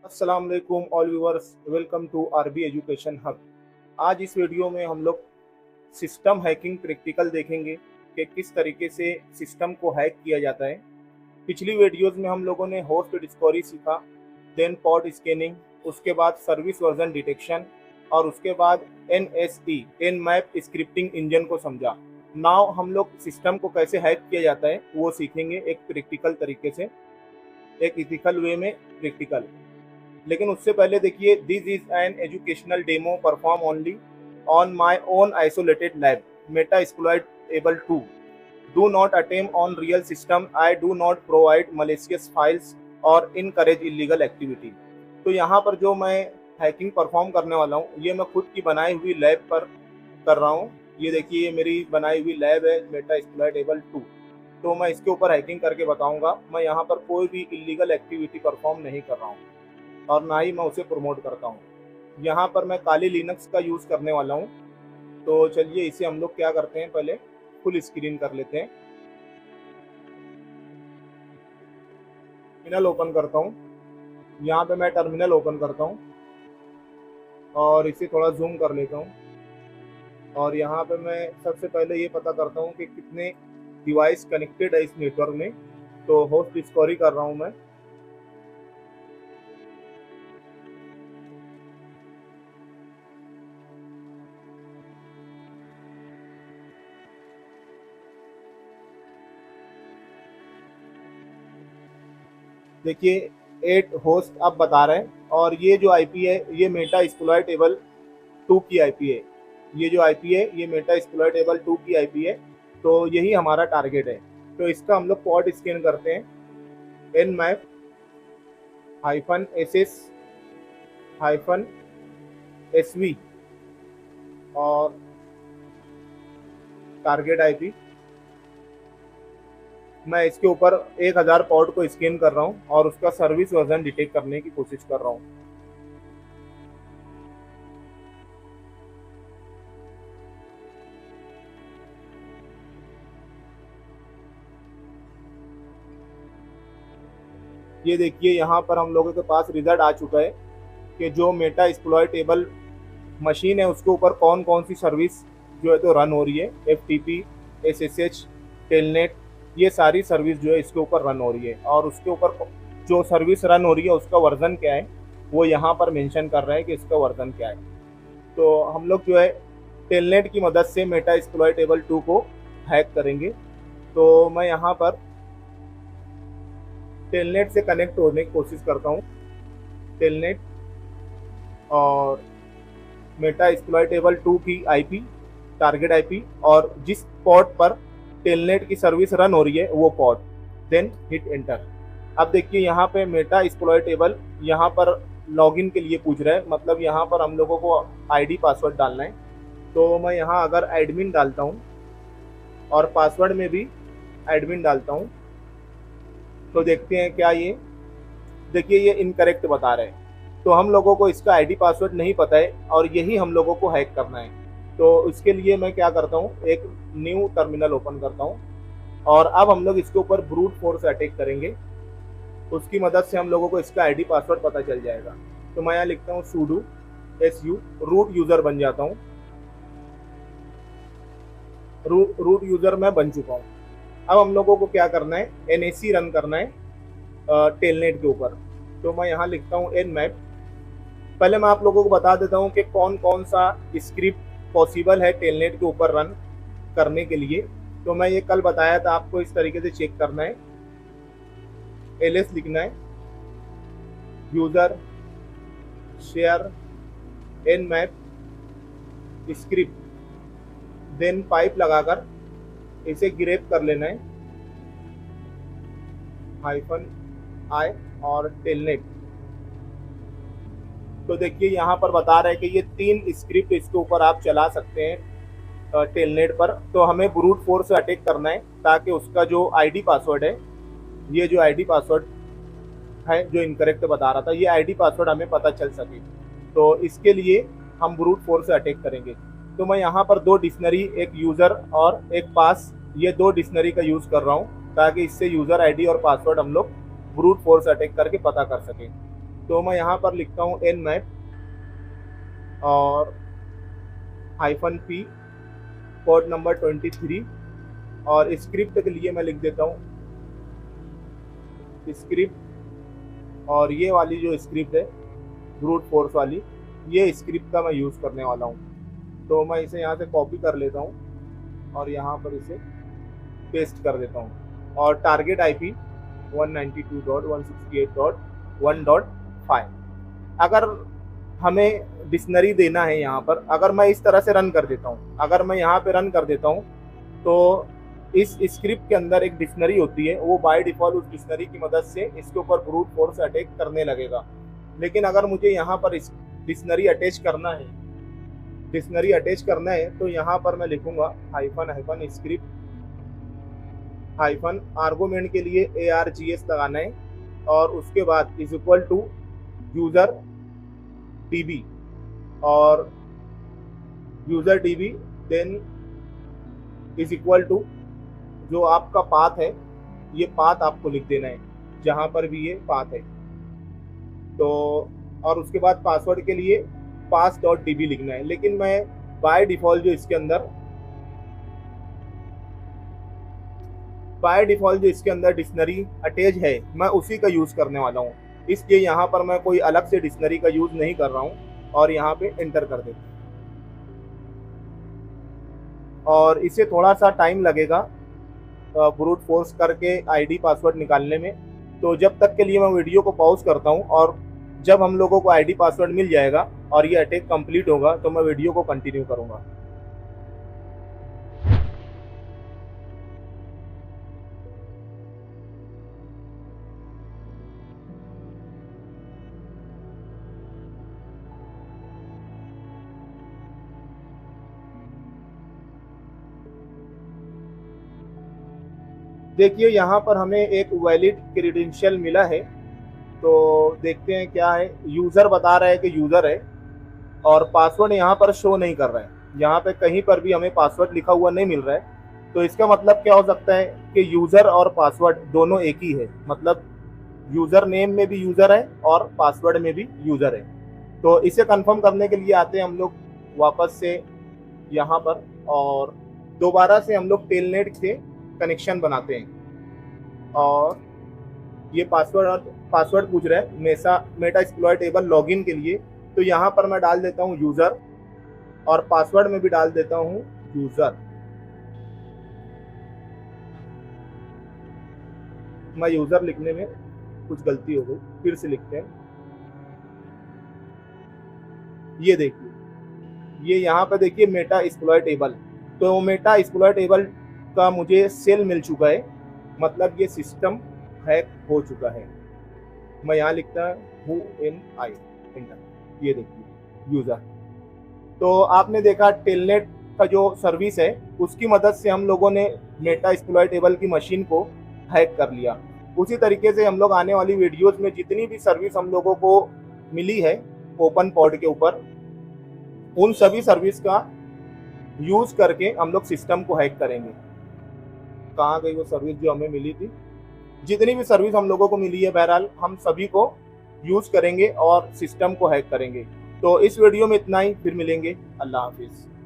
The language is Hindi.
अस्सलाम वालेकुम all viewers, welcome to RB education hub. आज इस वीडियो में हम लोग सिस्टम हैकिंग प्रैक्टिकल देखेंगे कि किस तरीके से सिस्टम को हैक किया जाता है। पिछली वीडियोस में हम लोगों ने होस्ट डिस्कवरी सीखा, देन पॉड स्कैनिंग, उसके बाद सर्विस वर्जन डिटेक्शन और उसके बाद NSE Nmap scripting engine को समझा। नाउ हम लोग सिस्टम को कैसे हैक किया जाता है वो सीखेंगे एक प्रैक्टिकल तरीके से, एक इथिकल वे में प्रैक्टिकल। लेकिन उससे पहले देखिए, this is an educational demo perform only on my own isolated lab Metasploitable 2। Do not attempt on real system, I do not provide malicious files और इनकरेज इलीगल एक्टिविटी। तो यहाँ पर जो मैं हैकिंग परफॉर्म करने वाला हूँ ये मैं खुद की बनाई हुई लैब पर कर रहा हूँ। ये देखिए, ये मेरी बनाई हुई लैब है मेटा एक्सप्लॉइटेबल 2। तो मैं इसके ऊपर हैकिंग करके बताऊंगा। मैं यहाँ पर कोई भी इलीगल एक्टिविटी परफॉर्म नहीं कर रहा हूँ और ना ही मैं उसे प्रमोट करता हूँ। यहाँ पर मैं काली लिनक्स का यूज़ करने वाला हूँ। तो चलिए इसे हम लोग क्या करते हैं, पहले फुल स्क्रीन कर लेते हैं। टर्मिनल ओपन करता हूँ। यहाँ पे मैं टर्मिनल ओपन करता हूँ और इसे थोड़ा जूम कर लेता हूँ। और यहाँ पे मैं सबसे पहले ये पता करता हूँ कि कितने डिवाइस कनेक्टेड है इस नेटवर्क में। तो होस्ट डिस्कवरी कर रहा हूँ मैं। देखिए 8 होस्ट अब बता रहे हैं और ये जो आईपी है ये मेटा एक्सप्लॉइटेबल 2 की आईपी है। ये जो आईपी है ये मेटा एक्सप्लॉइटेबल 2 की आईपी है। तो यही हमारा टारगेट है। तो इसका हम लोग पॉड स्कैन करते हैं। एन मैप -ss -sv और टारगेट आईपी। मैं इसके ऊपर 1000 पॉड को स्कैन कर रहा हूँ और उसका सर्विस वर्जन डिटेक्ट करने की कोशिश कर रहा हूँ। ये देखिए, यहाँ पर हम लोगों के पास रिजल्ट आ चुका है कि जो मेटा एक्सप्लॉइटेबल मशीन है उसके ऊपर कौन कौन सी सर्विस जो है तो रन हो रही है। FTP, SSH, टेलनेट, ये सारी सर्विस जो है इसके ऊपर रन हो रही है। और उसके ऊपर जो सर्विस रन हो रही है उसका वर्जन क्या है वो यहाँ पर मेंशन कर रहा है कि इसका वर्जन क्या है। तो हम लोग जो है टेलनेट की मदद से मेटा एक्सप्लॉइटेबल 2 को हैक करेंगे। तो मैं यहाँ पर टेलनेट से कनेक्ट होने की कोशिश करता हूँ। टेलनेट और मेटा एक्सप्लॉइटेबल 2 की आईपी, टारगेट आईपी और जिस पोर्ट पर टेलनेट की सर्विस रन हो रही है वो पोर्ट, देन हिट एंटर। अब देखिए यहाँ पे मेटा एक्सप्लॉइटेबल यहाँ पर लॉगिन के लिए पूछ रहा है, मतलब यहाँ पर हम लोगों को आईडी पासवर्ड डालना है। तो मैं यहाँ अगर एडमिन डालता हूँ और पासवर्ड में भी एडमिन डालता हूँ तो देखते हैं क्या ये, देखिए ये इनकरेक्ट बता रहे हैं। तो हम लोगों को इसका आईडी पासवर्ड नहीं पता है और यही हम लोगों को हैक करना है। तो इसके लिए मैं क्या करता हूँ, एक न्यू टर्मिनल ओपन करता हूँ और अब हम लोग इसके ऊपर ब्रूट फोर्स अटैक करेंगे। उसकी मदद से हम लोगों को इसका आईडी पासवर्ड पता चल जाएगा। तो मैं यहाँ लिखता हूँ sudo su, रूट यूजर बन जाता हूँ। रूट यूजर मैं बन चुका हूँ। अब हम लोगों को क्या करना है, NAC रन करना है टेलनेट के ऊपर। तो मैं यहाँ लिखता हूँ nmap। पहले मैं आप लोगों को बता देता हूँ कि कौन कौन सा स्क्रिप्ट पॉसिबल है टेलनेट के ऊपर रन करने के लिए। तो मैं ये कल बताया था आपको, इस तरीके से चेक करना है। ls लिखना है, user share nmap script, then pipe लगाकर इसे ग्रेप कर लेना है -i और टेलनेट। तो देखिए यहाँ पर बता रहे हैं कि ये 3 स्क्रिप्ट इसके ऊपर आप चला सकते हैं टेलनेट पर। तो हमें ब्रूट फोर्स से अटैक करना है ताकि उसका जो आईडी पासवर्ड है, ये जो आईडी पासवर्ड है जो इनकरेक्ट बता रहा था, ये आईडी पासवर्ड हमें पता चल सके। तो इसके लिए हम ब्रूट फोर्स से अटैक करेंगे। तो मैं यहाँ पर 2 डिक्शनरी, एक यूज़र और एक पास, ये 2 डिक्शनरी का यूज़ कर रहा हूँ ताकि इससे यूज़र आईडी और पासवर्ड हम लोग ब्रूट फोर्स अटैक करके पता कर सकें। तो मैं यहाँ पर लिखता हूँ nmap और -p पोर्ट नंबर 23 और स्क्रिप्ट के लिए मैं लिख देता हूँ स्क्रिप्ट। और ये वाली जो स्क्रिप्ट है ब्रूट फोर्स वाली, ये स्क्रिप्ट का मैं यूज़ करने वाला हूँ। तो मैं इसे यहाँ से कॉपी कर लेता हूँ और यहाँ पर इसे पेस्ट कर देता हूँ। और टारगेट IP 192.168.1.5। अगर हमें डिक्शनरी देना है यहाँ पर, अगर मैं इस तरह से रन कर देता हूँ, अगर मैं यहाँ पे रन कर देता हूँ तो इस स्क्रिप्ट के अंदर एक डिक्शनरी होती है, वो बाय डिफॉल्ट उस डिक्शनरी की मदद से इसके ऊपर ब्रूट फोर्स अटैक करने लगेगा। लेकिन अगर मुझे यहाँ पर इस डिक्शनरी अटैच करना है तो यहाँ पर मैं लिखूंगा हाइफन स्क्रिप्ट हाइफन आर्गुमेंट के लिए ARGS लगाना है और उसके बाद is equal to user DB और user DB then is equal to जो आपका पाथ है, ये पाथ आपको लिख देना है जहां पर भी ये पाथ है। तो और उसके बाद पासवर्ड के लिए pass.db लिखना है। लेकिन मैं बाय डिफॉल्ट जो इसके अंदर डिक्शनरी अटैच है, मैं उसी का यूज करने वाला हूँ। इसलिए यहाँ पर मैं कोई अलग से डिक्शनरी का यूज नहीं कर रहा हूँ और यहाँ पे एंटर कर देता हूँ। और इसे थोड़ा सा टाइम लगेगा ब्रूट फोर्स करके ID पासवर्ड निकालने में। तो जब तक के लिए मैं वीडियो को पॉज करता हूँ और जब हम लोगों को ID पासवर्ड मिल जाएगा और ये अटैक कंप्लीट होगा तो मैं वीडियो को कंटिन्यू करूँगा। देखिए यहाँ पर हमें एक वैलिड क्रेडेंशियल मिला है, तो देखते हैं क्या है। यूज़र बता रहा है कि यूज़र है और पासवर्ड यहाँ पर शो नहीं कर रहा है, यहाँ पे कहीं पर भी हमें पासवर्ड लिखा हुआ नहीं मिल रहा है। तो इसका मतलब क्या हो सकता है कि यूज़र और पासवर्ड दोनों एक ही है, मतलब यूज़र नेम में भी यूज़र है और पासवर्ड में भी यूज़र है। तो इसे कंफर्म करने के लिए आते हैं हम लोग वापस से यहाँ पर और दोबारा से हम लोग टेलनेट से कनेक्शन बनाते हैं। और ये पासवर्ड पूछ रहा है मेटास्प्लॉइटेबल लॉगिन के लिए, तो यहाँ पर मैं डाल देता हूँ यूज़र और पासवर्ड में भी डाल देता हूँ यूज़र। मैं यूज़र लिखने में कुछ गलती हो गई, फिर से लिखते हैं। ये देखिए, ये यहाँ पे देखिए मेटास्प्लॉइटेबल, तो मेटास्प्लॉइटेबल का मुझे सेल मिल चुका है, मतलब ये सिस्टम हैक हो चुका है। मैं यहाँ लिखता हूँ WHOAMI एंटर, ये देखिए यूज़र। तो आपने देखा टेलनेट का जो सर्विस है उसकी मदद से हम लोगों ने मेटास्प्लॉइटेबल की मशीन को हैक कर लिया। उसी तरीके से हम लोग आने वाली वीडियोस में जितनी भी सर्विस हम लोगों को मिली है ओपन पॉड के ऊपर, उन सभी सर्विस का यूज़ करके हम लोग सिस्टम को हैक करेंगे। कहाँ गई वो सर्विस जो हमें मिली थी? जितनी भी सर्विस हम लोगों को मिली है, बहरहाल हम सभी को यूज़ करेंगे और सिस्टम को हैक करेंगे। तो इस वीडियो में इतना ही, फिर मिलेंगे। अल्लाह हाफिज़।